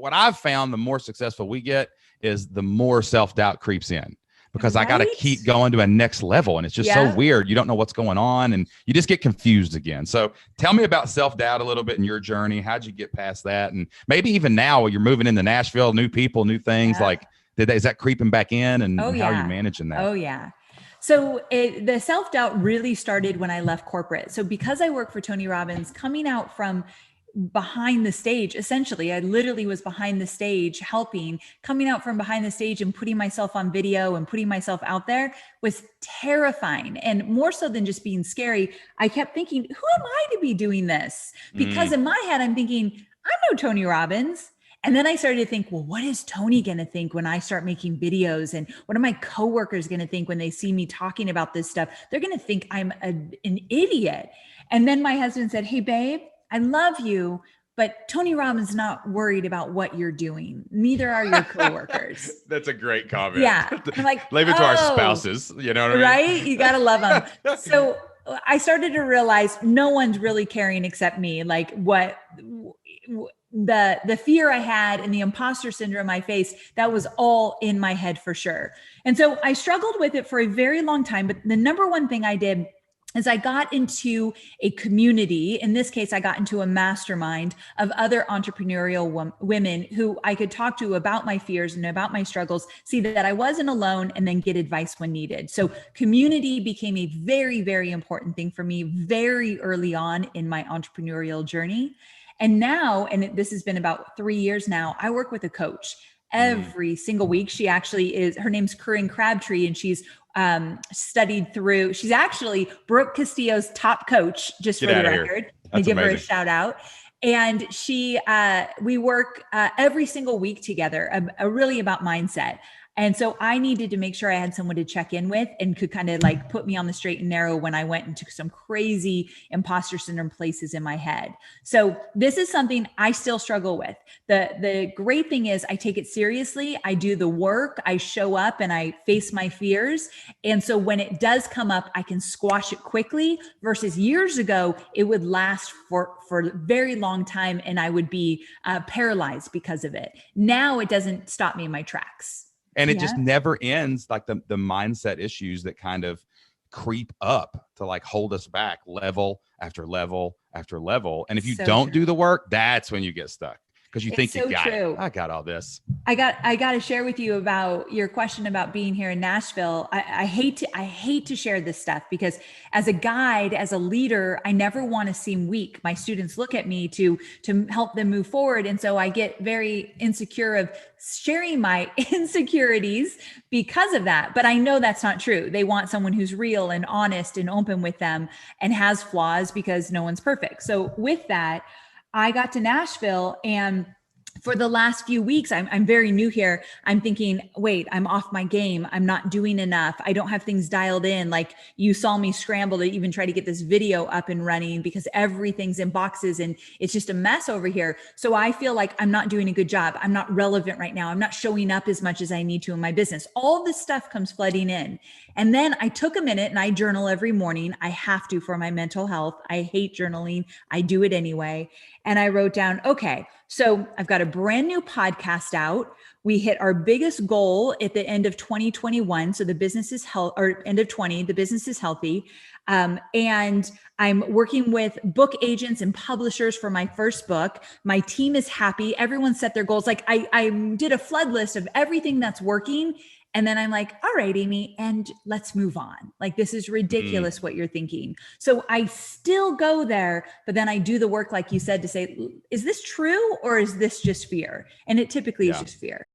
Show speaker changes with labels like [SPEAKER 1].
[SPEAKER 1] what I've found, the more successful we get is the more self-doubt creeps in, because I got to keep going to a next level. And it's just so weird. You don't know what's going on and you just get confused again. So tell me about self-doubt a little bit in your journey. How'd you get past that? And maybe even now you're moving into Nashville, new people, new things, like, is that creeping back in, and how are you managing that?
[SPEAKER 2] Oh yeah. So the self-doubt really started when I left corporate. So because I work for Tony Robbins, coming out from behind the stage, essentially, I literally was behind the stage helping, coming out from behind the stage and putting myself on video and putting myself out there was terrifying. And more so than just being scary, I kept thinking, who am I to be doing this? Because in my head, I'm thinking, I'm no Tony Robbins. And then I started to think, well, what is Tony going to think when I start making videos? And what are my coworkers going to think when they see me talking about this stuff? They're going to think I'm an idiot. And then my husband said, hey, babe, I love you, but Tony Robbins is not worried about what you're doing. Neither are your coworkers.
[SPEAKER 1] That's a great comment.
[SPEAKER 2] Yeah. I'm like,
[SPEAKER 1] leave it to our spouses. You know what I mean?
[SPEAKER 2] Right? You got to love them. So I started to realize no one's really caring except me. Like what the fear I had and the imposter syndrome I faced, that was all in my head for sure. And so I struggled with it for a very long time. But the number one thing I did is I got into a community. In this case, I got into a mastermind of other entrepreneurial women who I could talk to about my fears and about my struggles, see that I wasn't alone, and then get advice when needed. So community became a very, very important thing for me very early on in my entrepreneurial journey. And now, and this has been about 3 years now, I work with a coach every single week. She actually is, her name's Corinne Crabtree, and she's studied through, she's actually Brooke Castillo's top coach, just for the record. I give her a shout out. And we work every single week together, really about mindset. And so I needed to make sure I had someone to check in with and could kind of like put me on the straight and narrow when I went into some crazy imposter syndrome places in my head. So this is something I still struggle with. The great thing is I take it seriously. I do the work, I show up and I face my fears. And so when it does come up, I can squash it quickly versus years ago, it would last for a very long time and I would be paralyzed because of it. Now it doesn't stop me in my tracks.
[SPEAKER 1] And it just never ends, like the mindset issues that kind of creep up to like hold us back level after level after level. And if you don't do the work, that's when you get stuck. Because you think you got it. I got all this.
[SPEAKER 2] I got to share with you about your question about being here in Nashville. I hate to share this stuff because as a guide, as a leader, I never want to seem weak. My students look at me to help them move forward. And so I get very insecure of sharing my insecurities because of that. But I know that's not true. They want someone who's real and honest and open with them and has flaws because no one's perfect. So with that, I got to Nashville, and for the last few weeks, I'm very new here. I'm thinking, wait, I'm off my game. I'm not doing enough. I don't have things dialed in. Like you saw me scramble to even try to get this video up and running because everything's in boxes and it's just a mess over here. So I feel like I'm not doing a good job. I'm not relevant right now. I'm not showing up as much as I need to in my business. All this stuff comes flooding in. And then I took a minute and I journal every morning. I have to for my mental health. I hate journaling. I do it anyway. And I wrote down, okay, so I've got a brand new podcast out. We hit our biggest goal at the end of 2021. So the business is or end of 20, the business is healthy. And I'm working with book agents and publishers for my first book. My team is happy. Everyone set their goals. Like I did a flood list of everything that's working. And then I'm like, all right, Amy, and let's move on. Like, this is ridiculous what you're thinking. So I still go there, but then I do the work, like you said, to say, is this true or is this just fear? And it typically is just fear.